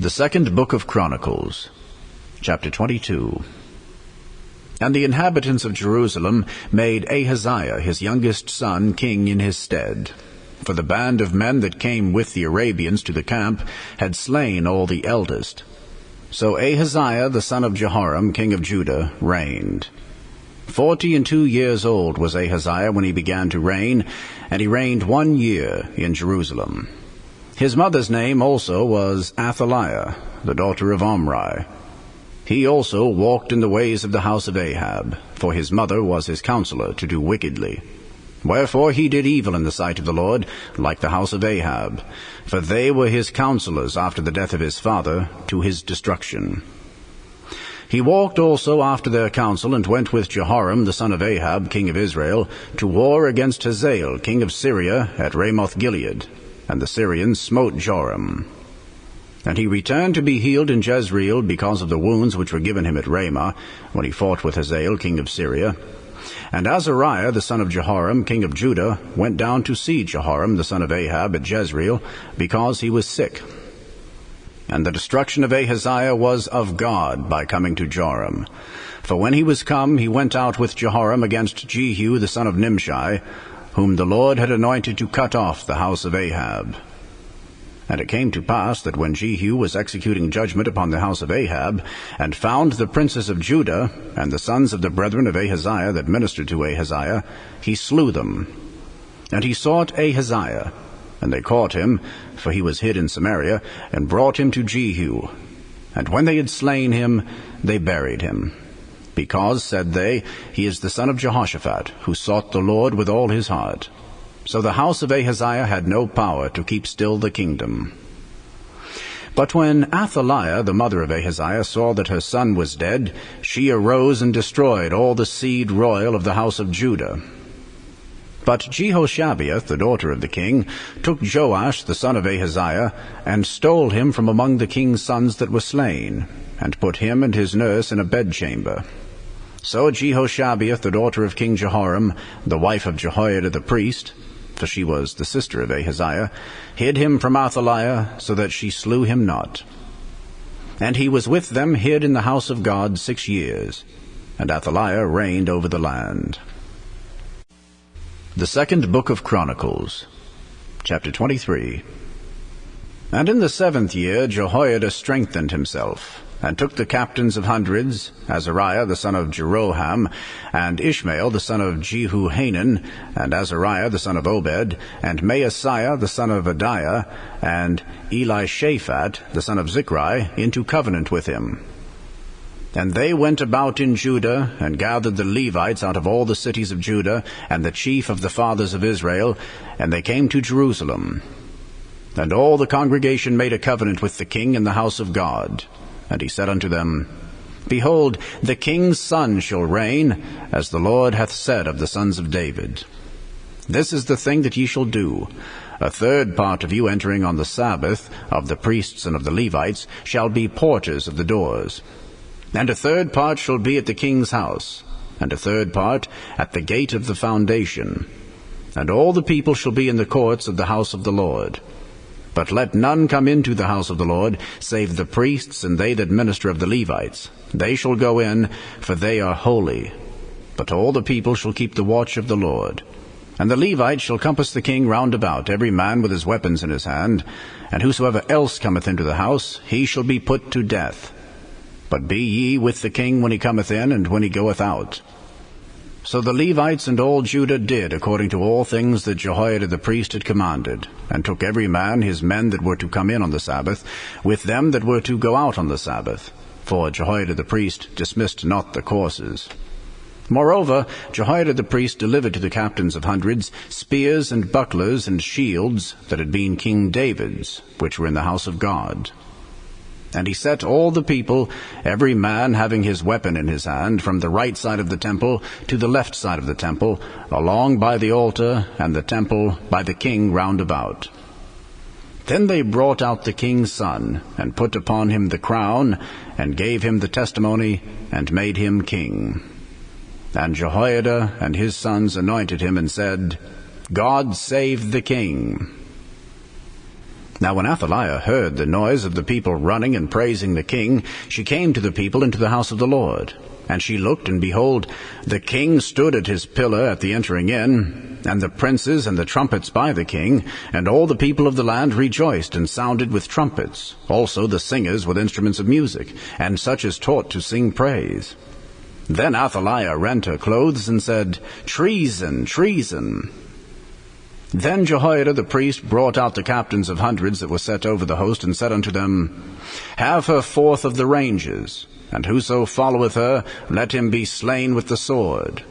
The second book of Chronicles, Chapter 22. And the inhabitants of Jerusalem made Ahaziah his youngest son king in his stead. For the band of men that came with the Arabians to the camp had slain all the eldest. So Ahaziah the son of Jehoram king of Judah reigned. 42 years old was Ahaziah when he began to reign, and he reigned 1 year in Jerusalem. His mother's name also was Athaliah, the daughter of Omri. He also walked in the ways of the house of Ahab, for his mother was his counselor to do wickedly. Wherefore he did evil in the sight of the Lord, like the house of Ahab, for they were his counselors after the death of his father, to his destruction. He walked also after their counsel, and went with Jehoram the son of Ahab, king of Israel, to war against Hazael, king of Syria, at Ramoth-Gilead. And the Syrians smote Joram. And he returned to be healed in Jezreel because of the wounds which were given him at Ramah, when he fought with Hazael, king of Syria. And Azariah the son of Jehoram, king of Judah, went down to see Jehoram the son of Ahab at Jezreel, because he was sick. And the destruction of Ahaziah was of God by coming to Joram. For when he was come, he went out with Jehoram against Jehu the son of Nimshi, whom the Lord had anointed to cut off the house of Ahab. And it came to pass that when Jehu was executing judgment upon the house of Ahab, and found the princes of Judah, and the sons of the brethren of Ahaziah that ministered to Ahaziah, he slew them. And he sought Ahaziah, and they caught him, for he was hid in Samaria, and brought him to Jehu. And when they had slain him, they buried him. Because, said they, he is the son of Jehoshaphat, who sought the Lord with all his heart. So the house of Ahaziah had no power to keep still the kingdom. But when Athaliah, the mother of Ahaziah, saw that her son was dead, she arose and destroyed all the seed royal of the house of Judah. But Jehoshabeath, the daughter of the king, took Joash the son of Ahaziah, and stole him from among the king's sons that were slain, and put him and his nurse in a bedchamber. So Jehoshabeath, the daughter of King Jehoram, the wife of Jehoiada the priest, for she was the sister of Ahaziah, hid him from Athaliah, so that she slew him not. And he was with them hid in the house of God 6 years, and Athaliah reigned over the land. The second book of Chronicles, Chapter 23. And in the 7th year Jehoiada strengthened himself, and took the captains of hundreds, Azariah the son of Jeroham, and Ishmael the son of Jehohanan, and Azariah the son of Obed, and Maaseiah the son of Adiah, and Elishaphat the son of Zichri, into covenant with him. And they went about in Judah, and gathered the Levites out of all the cities of Judah, and the chief of the fathers of Israel, and they came to Jerusalem. And all the congregation made a covenant with the king in the house of God. And he said unto them, Behold, the king's son shall reign, as the Lord hath said of the sons of David. This is the thing that ye shall do. 1/3 part of you entering on the Sabbath, of the priests and of the Levites, shall be porters of the doors. And 1/3 part shall be at the king's house, and 1/3 part at the gate of the foundation. And all the people shall be in the courts of the house of the Lord. But let none come into the house of the Lord, save the priests and they that minister of the Levites. They shall go in, for they are holy. But all the people shall keep the watch of the Lord. And the Levites shall compass the king round about, every man with his weapons in his hand. And whosoever else cometh into the house, he shall be put to death. But be ye with the king when he cometh in, and when he goeth out. So the Levites and all Judah did according to all things that Jehoiada the priest had commanded, and took every man his men that were to come in on the Sabbath, with them that were to go out on the Sabbath. For Jehoiada the priest dismissed not the courses. Moreover, Jehoiada the priest delivered to the captains of hundreds spears and bucklers and shields that had been King David's, which were in the house of God. And he set all the people, every man having his weapon in his hand, from the right side of the temple to the left side of the temple, along by the altar and the temple by the king round about. Then they brought out the king's son, and put upon him the crown, and gave him the testimony, and made him king. And Jehoiada and his sons anointed him, and said, God save the king. Now when Athaliah heard the noise of the people running and praising the king, she came to the people into the house of the Lord. And she looked, and behold, the king stood at his pillar at the entering in, and the princes and the trumpets by the king, and all the people of the land rejoiced and sounded with trumpets, also the singers with instruments of music, and such as taught to sing praise. Then Athaliah rent her clothes and said, Treason, treason! Then Jehoiada the priest brought out the captains of hundreds that were set over the host, and said unto them, Have her forth of the ranges, and whoso followeth her, let him be slain with the sword.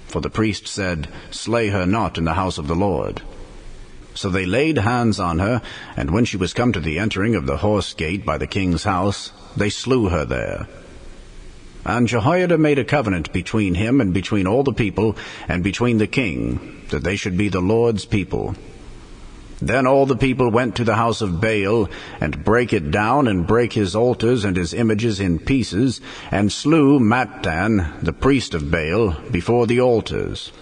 For the priest said, Slay her not in the house of the Lord. So they laid hands on her, and when she was come to the entering of the horse gate by the king's house, they slew her there. And Jehoiada made a covenant between him and between all the people, and between the king, that they should be the Lord's people. Then all the people went to the house of Baal, and brake it down, and brake his altars and his images in pieces, and slew Mattan, the priest of Baal, before the altars.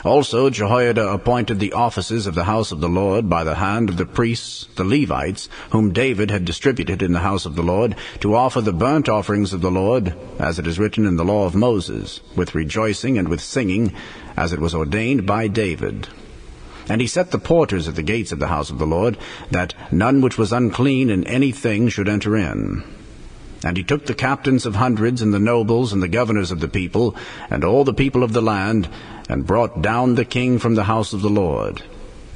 Also Jehoiada appointed the offices of the house of the Lord by the hand of the priests, the Levites, whom David had distributed in the house of the Lord, to offer the burnt offerings of the Lord, as it is written in the law of Moses, with rejoicing and with singing, as it was ordained by David. And he set the porters at the gates of the house of the Lord, that none which was unclean in any thing should enter in. And he took the captains of hundreds, and the nobles, and the governors of the people, and all the people of the land, and brought down the king from the house of the Lord.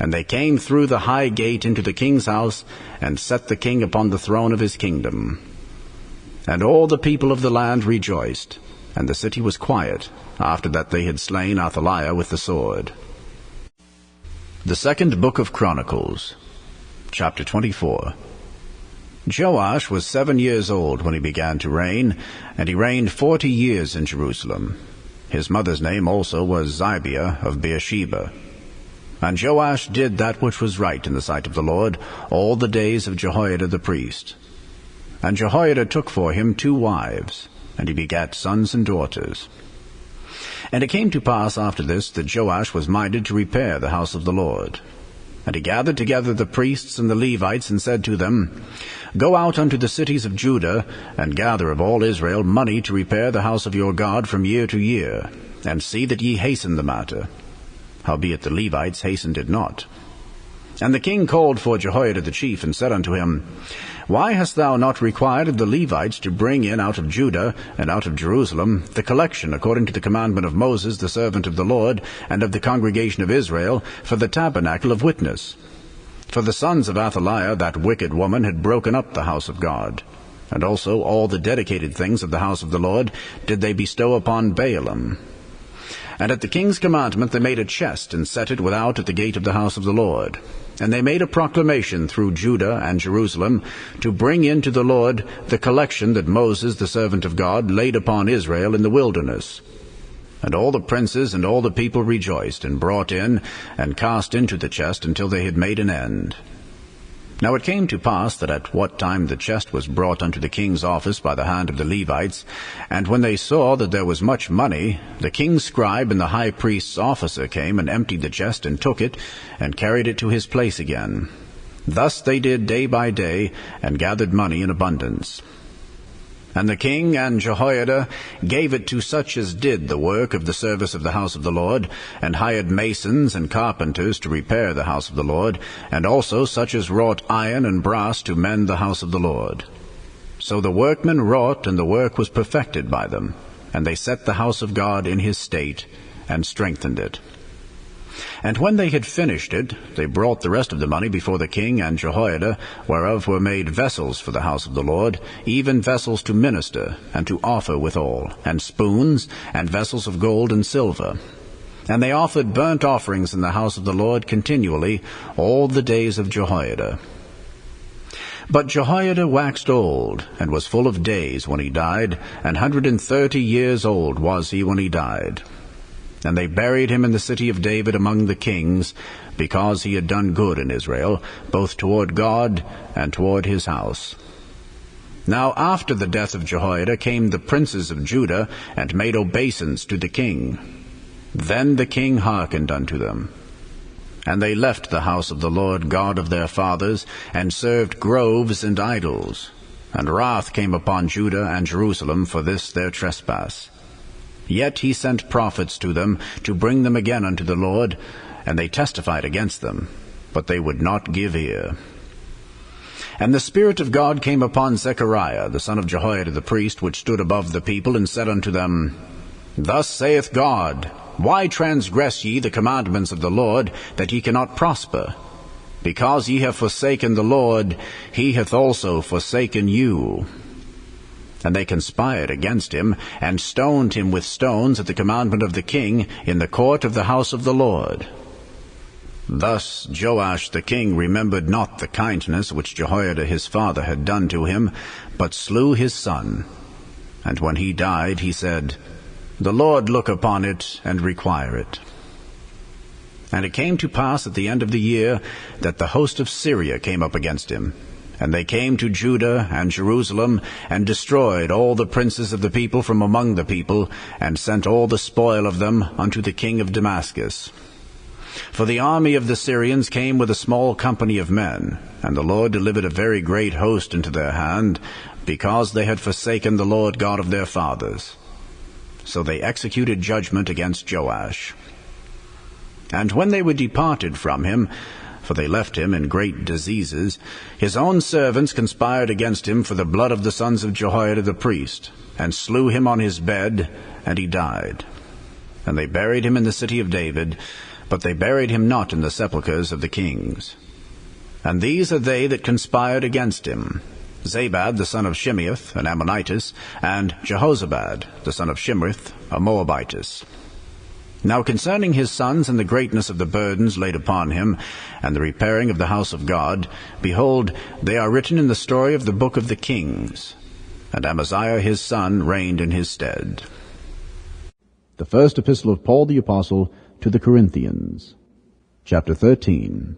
And they came through the high gate into the king's house, and set the king upon the throne of his kingdom. And all the people of the land rejoiced, and the city was quiet, after that they had slain Athaliah with the sword. The second book of Chronicles, chapter 24. Joash was 7 years old when he began to reign, and he reigned 40 years in Jerusalem. His mother's name also was Zibiah of Beersheba. And Joash did that which was right in the sight of the Lord all the days of Jehoiada the priest. And Jehoiada took for him 2 wives, and he begat sons and daughters. And it came to pass after this that Joash was minded to repair the house of the Lord. And he gathered together the priests and the Levites, and said to them, Go out unto the cities of Judah, and gather of all Israel money to repair the house of your God from year to year, and see that ye hasten the matter. Howbeit the Levites hastened it not. And the king called for Jehoiada the chief, and said unto him, Why hast thou not required of the Levites to bring in out of Judah and out of Jerusalem the collection according to the commandment of Moses the servant of the Lord, and of the congregation of Israel, for the tabernacle of witness? For the sons of Athaliah, that wicked woman, had broken up the house of God. And also all the dedicated things of the house of the Lord did they bestow upon Baalim. And at the king's commandment they made a chest, and set it without at the gate of the house of the Lord. And they made a proclamation through Judah and Jerusalem, to bring in to the Lord the collection that Moses the servant of God laid upon Israel in the wilderness. And all the princes and all the people rejoiced, and brought in, and cast into the chest, until they had made an end. Now it came to pass that at what time the chest was brought unto the king's office by the hand of the Levites, and when they saw that there was much money, the king's scribe and the high priest's officer came and emptied the chest, and took it, and carried it to his place again. Thus they did day by day, and gathered money in abundance. And the king and Jehoiada gave it to such as did the work of the service of the house of the Lord, and hired masons and carpenters to repair the house of the Lord, and also such as wrought iron and brass to mend the house of the Lord. So the workmen wrought, and the work was perfected by them, and they set the house of God in his state, and strengthened it. And when they had finished it, they brought the rest of the money before the king and Jehoiada, whereof were made vessels for the house of the Lord, even vessels to minister, and to offer withal, and spoons, and vessels of gold and silver. And they offered burnt offerings in the house of the Lord continually all the days of Jehoiada. But Jehoiada waxed old, and was full of days when he died, 130 years old was he when he died. And they buried him in the city of David among the kings, because he had done good in Israel, both toward God and toward his house. Now after the death of Jehoiada came the princes of Judah, and made obeisance to the king. Then the king hearkened unto them. And they left the house of the Lord God of their fathers, and served groves and idols. And wrath came upon Judah and Jerusalem for this their trespass. Yet he sent prophets to them, to bring them again unto the Lord, and they testified against them, but they would not give ear. And the Spirit of God came upon Zechariah, the son of Jehoiada the priest, which stood above the people, and said unto them, Thus saith God, Why transgress ye the commandments of the Lord, that ye cannot prosper? Because ye have forsaken the Lord, he hath also forsaken you. And they conspired against him, and stoned him with stones at the commandment of the king, in the court of the house of the Lord. Thus Joash the king remembered not the kindness which Jehoiada his father had done to him, but slew his son. And when he died, he said, The Lord look upon it, and require it. And it came to pass at the end of the year, that the host of Syria came up against him. And they came to Judah and Jerusalem, and destroyed all the princes of the people from among the people, and sent all the spoil of them unto the king of Damascus. For the army of the Syrians came with a small company of men, and the Lord delivered a very great host into their hand, because they had forsaken the Lord God of their fathers. So they executed judgment against Joash. And when they were departed from him, for they left him in great diseases, his own servants conspired against him for the blood of the sons of Jehoiada the priest, and slew him on his bed, and he died. And they buried him in the city of David, but they buried him not in the sepulchres of the kings. And these are they that conspired against him, Zabad the son of Shimeath, an Ammonitess, and Jehozabad the son of Shimrith, a Moabitess. Now concerning his sons and the greatness of the burdens laid upon him, and the repairing of the house of God, behold, they are written in the story of the book of the kings. And Amaziah his son reigned in his stead. The first epistle of Paul the Apostle to the Corinthians, chapter 13.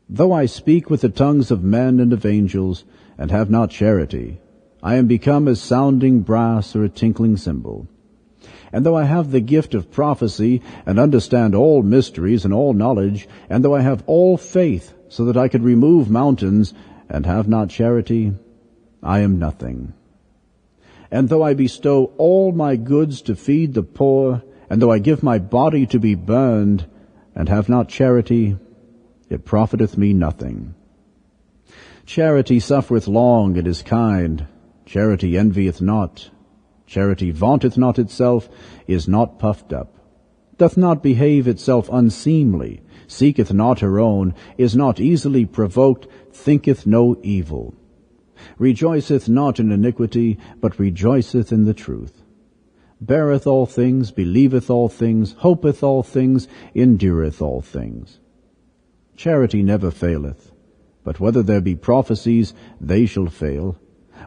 Though I speak with the tongues of men and of angels, and have not charity, I am become as sounding brass or a tinkling cymbal. And though I have the gift of prophecy, and understand all mysteries and all knowledge, and though I have all faith, so that I could remove mountains, and have not charity, I am nothing. And though I bestow all my goods to feed the poor, and though I give my body to be burned, and have not charity, it profiteth me nothing. Charity suffereth long, and is kind. Charity envieth not. Charity vaunteth not itself, is not puffed up, doth not behave itself unseemly, seeketh not her own, is not easily provoked, thinketh no evil, rejoiceth not in iniquity, but rejoiceth in the truth, beareth all things, believeth all things, hopeth all things, endureth all things. Charity never faileth, but whether there be prophecies, they shall fail.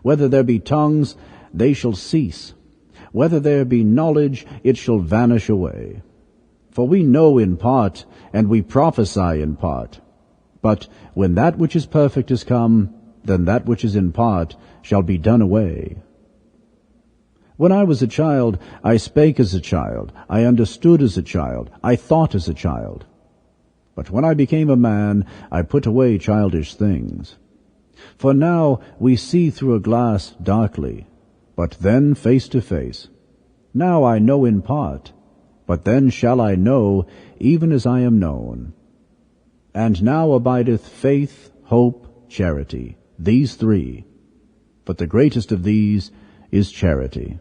Whether there be tongues, they shall cease. Whether there be knowledge, it shall vanish away. For we know in part, and we prophesy in part. But when that which is perfect is come, then that which is in part shall be done away. When I was a child, I spake as a child, I understood as a child, I thought as a child. But when I became a man, I put away childish things. For now we see through a glass darkly, but then face to face. Now I know in part, but then shall I know, even as I am known. And now abideth faith, hope, charity, these three. But the greatest of these is charity.